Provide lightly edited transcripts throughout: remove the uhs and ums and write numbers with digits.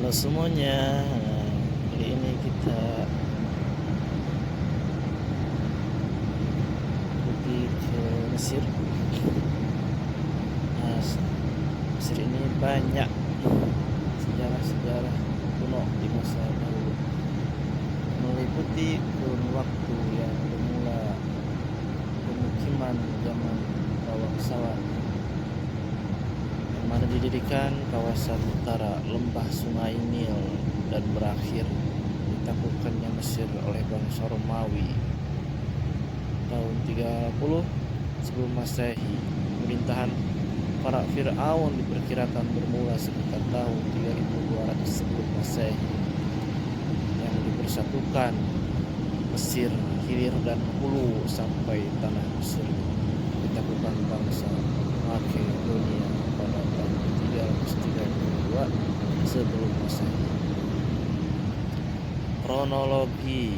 Halo semuanya. Kali ini kita pergi ke Mesir. Mesir ini banyak sejarah-sejarah kuno di masa dahulu, meliputi kurun waktu yang bermula pemukiman zaman bangsawan, yang mana didirikan kawasan utara lembah Sungai Nil dan berakhir ditaklukkannya Mesir oleh bangsa Romawi tahun 30 sebelum Masehi. Pemerintahan para Fir'aun diperkirakan bermula sekitar tahun 3200 sebelum Masehi, yang dipersatukan Mesir Hilir dan Hulu sampai tanah Mesir ditaklukkan bangsa Makedonia pada tahun 332 sebelum Masehi. Kronologi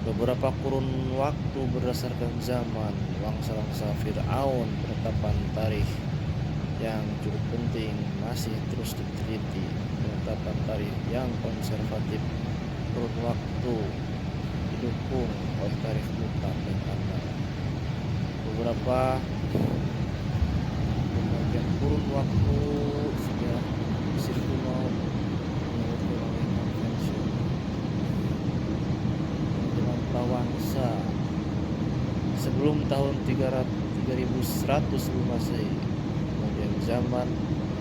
beberapa kurun waktu berdasarkan zaman bangsa-bangsa Fir'aun. Penetapan tarikh yang cukup penting masih terus diteliti. Penetapan tarikh yang konservatif kurun waktu didukung oleh tarikh mutlak dan tanggal. Beberapa pembagian kurun waktu sudah Mesir kuno menurut oleh konvensi dengan prawangsa sebelum tahun 3100 sebelum Masehi. Kemudian zaman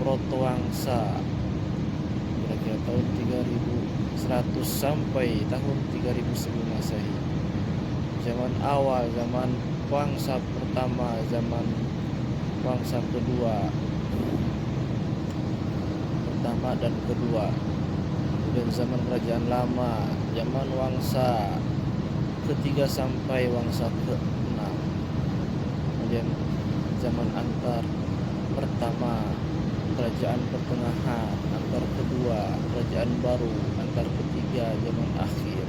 protowangsa kira-kira tahun 3100 sampai tahun 3000 sebelum Masehi. Zaman awal, zaman wangsa pertama, zaman wangsa kedua, pertama dan kedua. Kemudian zaman kerajaan lama, zaman wangsa ketiga sampai wangsa ke-6. Kemudian zaman antar pertama, kerajaan pertengahan, antar kedua, kerajaan baru, antar ketiga, zaman akhir.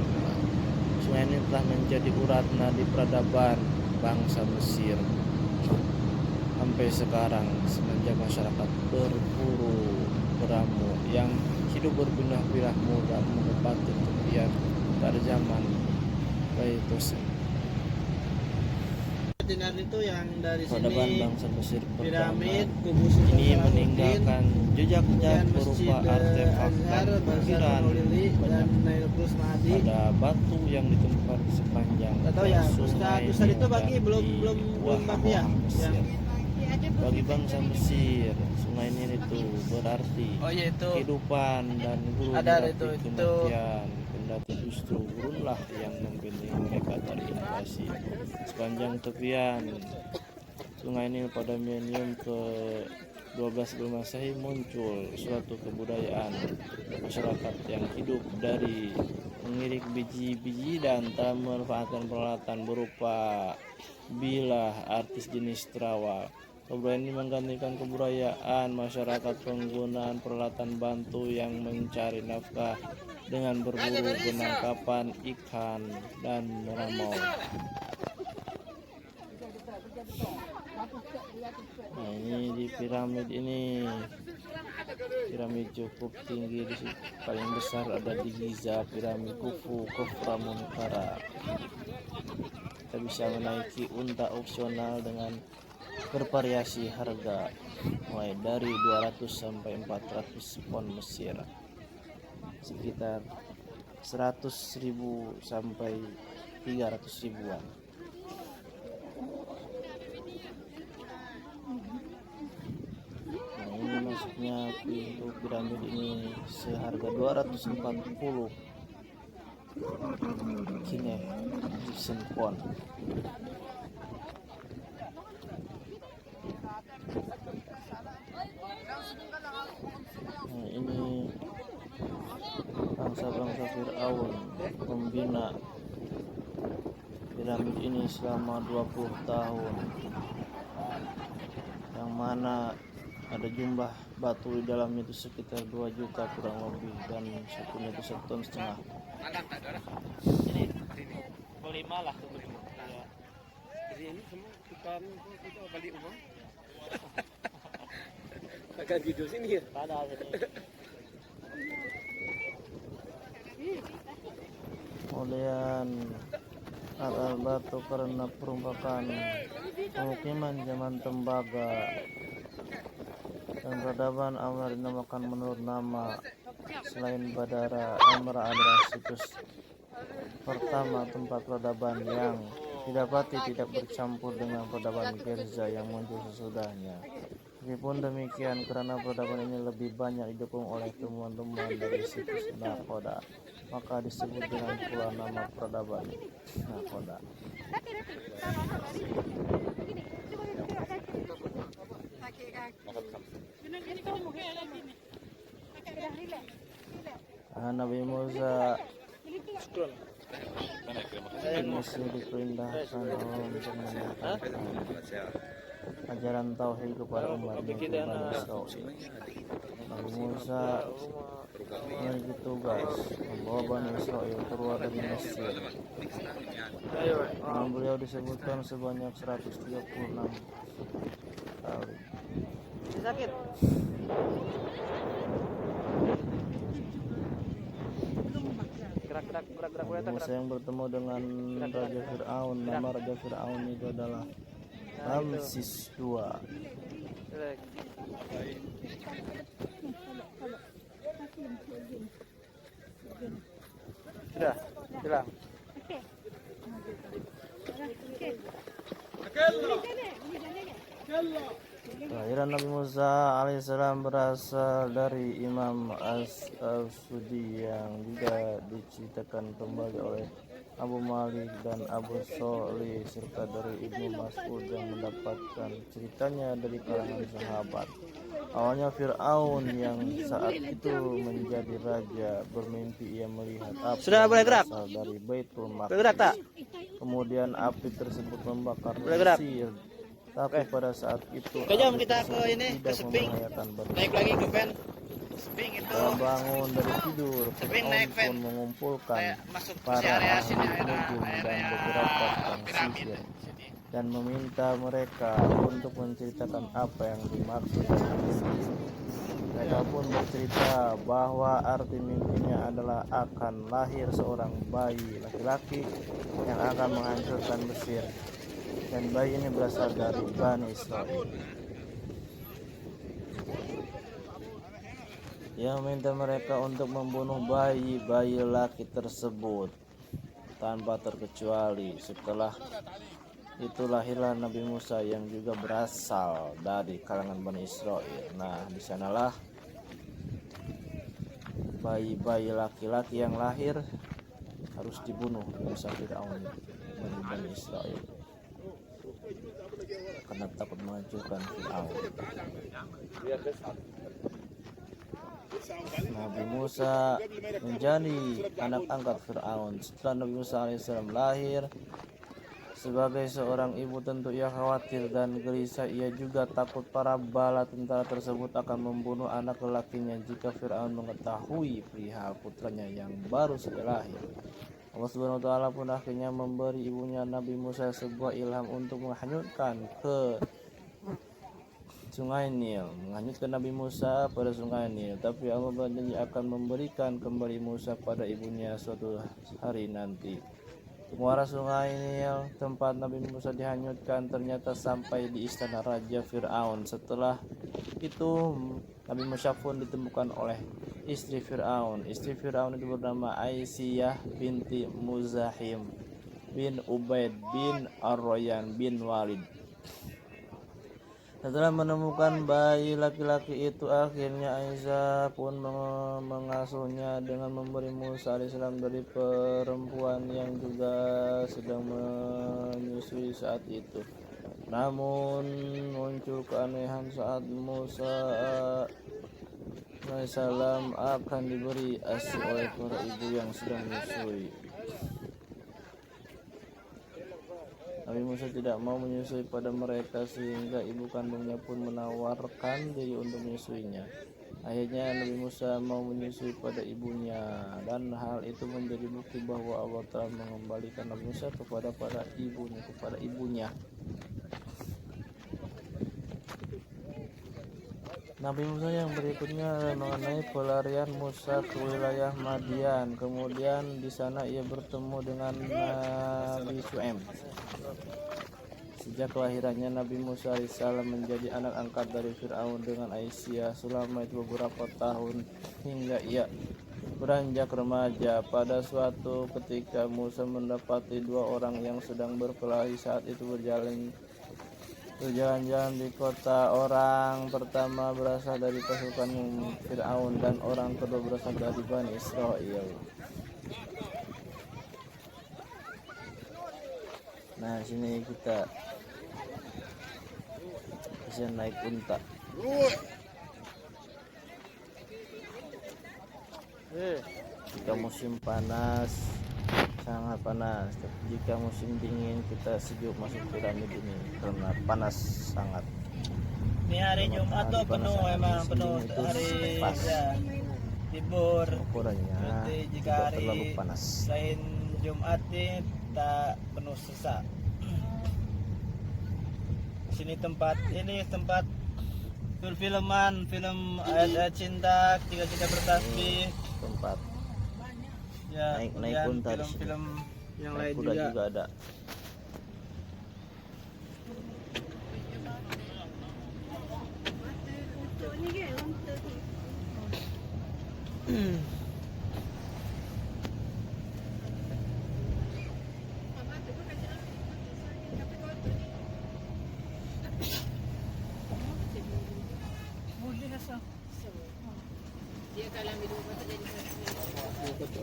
Semua ini telah menjadi urat nadi peradaban bangsa Mesir sampai sekarang, semenjak masyarakat berburu beramu yang hidup berpindah-pindah muda menempati tepian pada zaman Pleistocene. Dinar itu yang dari Peradaban sini bangsa Mesir piramid pertama kubu ini meninggalkan jejak-jejak berupa artefak dan ukiran dan banyak Nail Plus Mahdi. pada batu yang ditemukan di sepanjang Tahu ya, sungai Ustaz itu Nil bagi dan belum di bagi ya. Mesir. Yang Bagi bangsa Mesir, sungai Nil itu berarti kehidupan dan guru berarti kematian. Kendati justru gurunlah yang membentengi mereka dari invasi. Sepanjang tepian sungai Nil pada milenium ke-12 sebelum Masehi muncul suatu kebudayaan masyarakat yang hidup dari mengirik biji-biji dan tak memanfaatkan peralatan berupa bilah artis jenis terawal. Kebudayaan ini menggantikan kebudayaan masyarakat penggunaan peralatan bantu yang mencari nafkah dengan berburu, penangkapan ikan, dan meramau. Nah, ini di piramid ini, piramid cukup tinggi, di paling besar ada di Giza, piramid Khufu, Khafra Munqara. Kita bisa menaiki unta opsional dengan bervariasi harga mulai dari 200 sampai 400 pon Mesir, sekitar 100.000 sampai 300 ribuan. Nah, ini masuknya pintu piramid ini seharga 240 kine Egyptian pound. Nah, ini bangsa-bangsa Fir'aun membina piramid ini selama 20 tahun, yang mana ada jumlah batu di dalamnya itu sekitar 2 juta kurang lebih, dan satunya itu 1,5 ton. Ini kelima lah kelima. Ya. Jadi ini semua bukan itu balik uang. Agak video sini ya. Ada sini. kemudian atas batu karena perumpamaan pemukiman zaman tembaga, dan peradaban Amra dinamakan menurut nama. Selain Badara, Amra adalah situs pertama tempat peradaban yang didapati tidak bercampur dengan peradaban Girza yang muncul sesudahnya. Meskipun demikian, karena peradaban ini lebih banyak didukung oleh temuan-temuan dari situs Nakhoda, maka disebut dengan pula nama peradaban Nakhoda. Nabi Musa masih diperintahkan untuk menyampaikan ajaran tauhid kepada umatnya Bani Israil. Nabi Musa memiliki tugas membawa Bani Israil keluar dari Mesir. Nama beliau disebutkan sebanyak 136 kali. Sakit. Nabi Musa yang bertemu dengan Raja Fir'aun, nama Raja Fir'aun itu adalah Ramses II. Sudah, hilang. Kelahiran Nabi Musa alaihissalam berasal dari Imam As-Sudi yang juga diceritakan kembali oleh Abu Malik dan Abu Sholih, serta dari Ibnu Mas'ud yang mendapatkan ceritanya dari kalangan sahabat. Awalnya Fir'aun yang saat itu menjadi raja bermimpi ia melihat api yang berasal dari Baitul Maqdis. Kemudian api tersebut membakar Mesir. Tapi pada saat itu Kejam kita ke ini, ke tidak Seping. membahayakan Bani Naik lagi ke pen. Seping itu. Setelah bangun dari tidur, Seping Fir'aun naik pen. pun mengumpulkan Masuk ke para area ahli sini, nujum dan beberapa tukang sihir dan meminta mereka untuk menceritakan apa yang dimaksud dengan mimpi. Mereka pun bercerita bahwa arti mimpinya adalah akan lahir seorang bayi laki-laki yang akan menghancurkan Mesir, dan bayi ini berasal dari Bani Israil. Ia meminta mereka untuk membunuh bayi laki tersebut tanpa terkecuali. Setelah itu lahirlah Nabi Musa yang juga berasal dari kalangan Bani Israil. Nah, di sanalah bayi laki-laki yang lahir harus dibunuh Musa Fir'aun dari Bani Israil karena takut menghancurkan Fir'aun. Nabi Musa menjadi anak angkat Fir'aun. Setelah Nabi Musa alaihissalam lahir, sebagai seorang ibu tentu ia khawatir dan gelisah. Ia juga takut para bala tentara tersebut akan membunuh anak lelakinya jika Fir'aun mengetahui perihal putranya yang baru saja lahir. Allah Subhanahu wa Ta'ala pun akhirnya memberi ibunya Nabi Musa sebuah ilham untuk menghanyutkan Nabi Musa pada sungai Nil. Tapi Allah berjanji akan memberikan kembali Musa pada ibunya suatu hari nanti. Muara sungai Nil tempat Nabi Musa dihanyutkan ternyata sampai di istana Raja Fir'aun. Setelah itu Nabi Musa pun ditemukan oleh istri Fir'aun. Istri Fir'aun itu bernama Aisyah binti Muzahim bin Ubaid bin Ar-Royan bin Walid. Setelah menemukan bayi laki-laki itu, akhirnya Aisyah pun mengasuhnya dengan memberi Musa alaihissalam dari perempuan yang juga sedang menyusui saat itu. Namun muncul keanehan saat Musa alaihissalam akan diberi ASI oleh para ibu yang sedang menyusui. Nabi Musa tidak mau menyusui pada mereka sehingga ibu kandungnya pun menawarkan diri untuk menyusuinya. Akhirnya Nabi Musa mau menyusui pada ibunya, dan hal itu menjadi bukti bahwa Allah telah mengembalikan Nabi Musa kepada ibunya. Nabi Musa yang berikutnya mengenai pelarian Musa ke wilayah Madian. Kemudian di sana ia bertemu dengan Nabi Syuaib. Sejak kelahirannya Nabi Musa alaihissalam menjadi anak angkat dari Fir'aun dengan Aisyah selama itu beberapa tahun hingga ia beranjak remaja. Pada suatu ketika Musa mendapati dua orang yang sedang berkelahi. Saat itu berjalan-jalan di kota. Orang pertama berasal dari pasukan Fir'aun dan orang kedua berasal dari Bani Israel. Nah, sini kita bisa naik unta. Jika musim panas sangat panas, tapi jika musim dingin kita sejuk masuk piramid ini karena panas sangat. Ini hari Jumat tuh penuh, emang penuh hari ya, libur. Ukurannya Berarti jika tidak hari terlalu panas. selain Jumat ini tak penuh sesak. Sini tempat filman, film ayat-ayat cinta, ketika kita bertasbih, Tempat ya, naik kemudian unta di sini. film-film yang naik lain kuda juga. juga ada. Dia kalau ambil dua kotak jadi satu.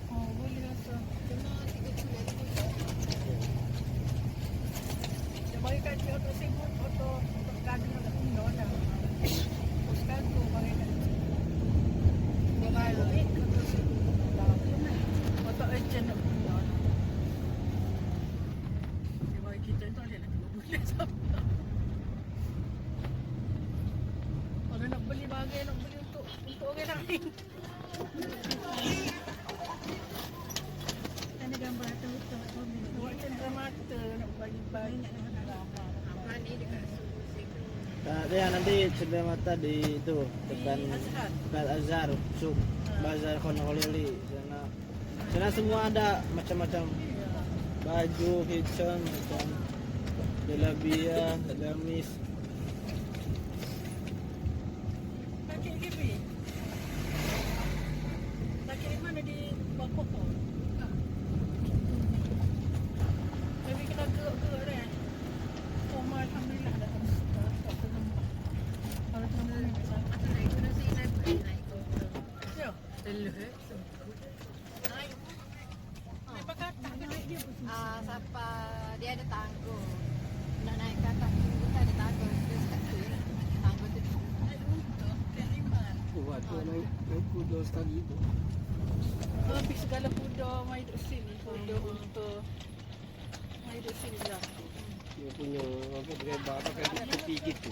Oh, boleh rasa. Cuma 3 bulan. Dia bagi kat dia untuk sibuk, untuk kadu nak pindah dah. Sekarang tu bagi kat dia. Dia malu untuk sibuk. Untuk agent nak pindah. Dia bagi kita tu ada lagi 2 bulan sampai. Orang nak beli barang, nak beli untuk orang lain. Ada gambar tu untuk buat cendera mata nak bagi banyak ramah. Apa ni dekat Ya nanti cendera mata di itu depan Azhar, Suk Bazar Khonolili sana semua ada macam-macam baju, hijab, macam jelabia, gamis. Laki GB. Laki di mana di Bangkok tu? Tapi kena gerak-gerak dah. Semua alhamdulillah dah tak terlembab. Kalau terlembab sangat. Atau naik kuda sih naik kuda. Ya. Teluh. Naik. Naik pakai atas ke naik dia pun. Siapa dia ada tangguh. Nak naik ke atas tu ada tangguh. Terus kat tu tangguh tu. Naik untuk keiman. Waktu naik kuda sekali tu. Habis segala kuda mai duduk sini. Kuda untuk mai duduk sini lah. Dia punya apa berebar pakai tepi gitu.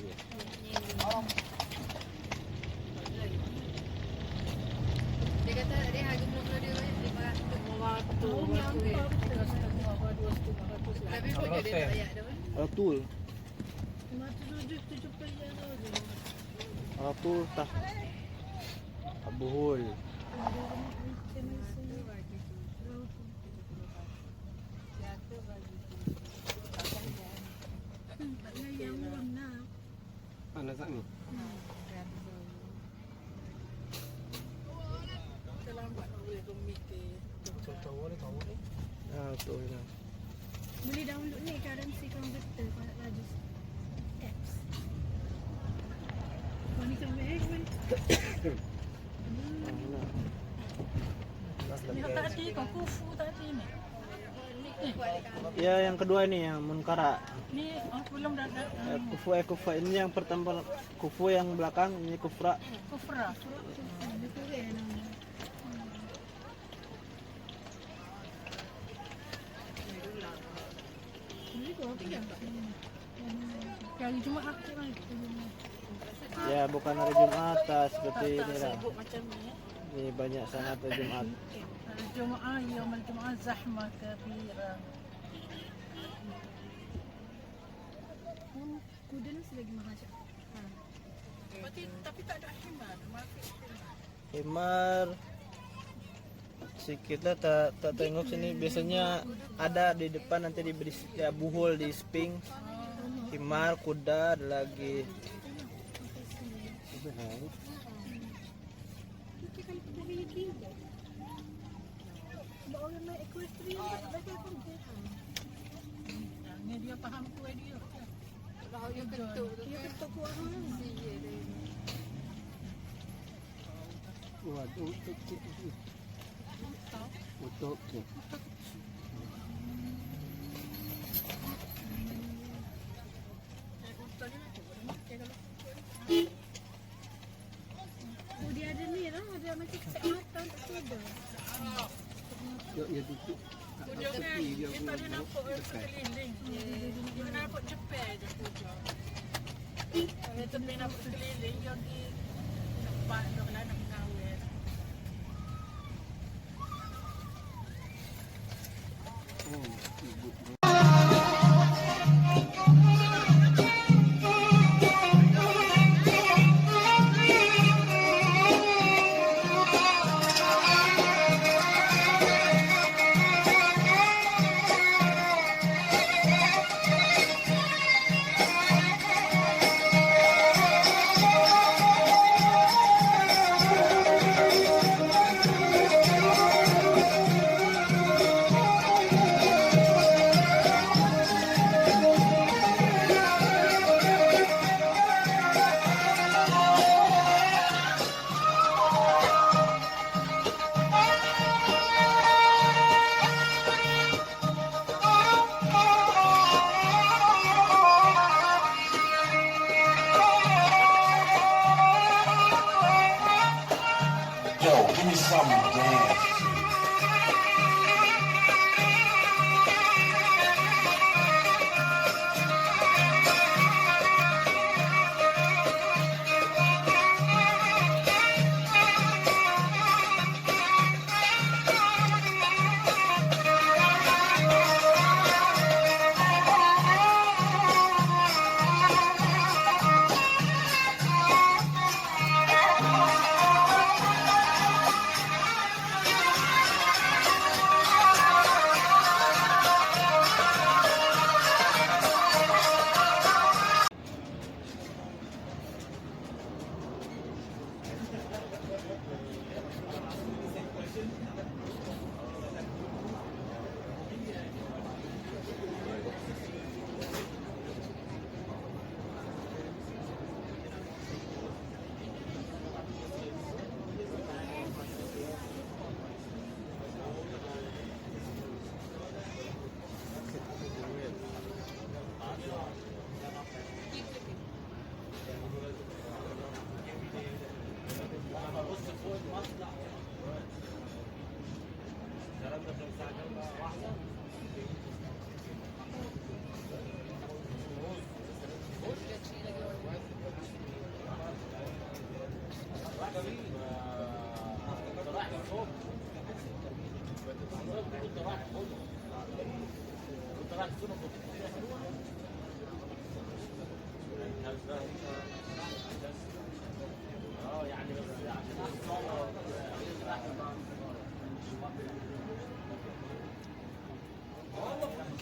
Dia kata dia harga mula-mula dia Waktu kita setengah 2,500 lah. Tapi pun dia tak layak dah. Ratul, 570 yang tu. Ratul tah Abuhul. Panas tak ni? Terlambat nak boleh komite. Ah, betul lah. Boleh download ni currency converter pada Rajus apps. Kau ni sampai kan? Ni tadi kau kufu tadi ni. Ya, yang kedua ini yang Munkara. Ni belum dah Kufu ini yang pertama, kufu yang belakang ini kufra. kufra. Yang Jumaat aku kan. Ya, bukan hari Jumat, seperti ini lah. Sibuk macam ni. Ini banyak sangat hari Jumat. Jumaat, yaum al-Jumaat zahmah kabira. Kuda ni lagi mahal. Tapi tak ada himar, market himar. Himar sedikit lah, tak tengok sini. Biasanya ada di depan, nanti diberi ya, buhul di sping. Himar, kuda, ada lagi. Ini dia paham kue dia. Kalau yang bentuk tu Dia kan. betul kuah orang. Iya dia. Waduh, untuk Oh, dia ada ni lah, ada macam kesak mata untuk kuda. ya duduk Kuda kan, dia tak ada nampak sekeliling. Dia nampak cepet je kuda. Kalau tepi nampak sekeliling, dia pergi nampak nak lah nak kahwin. Yo, give me something to dance to.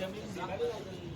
Jam ini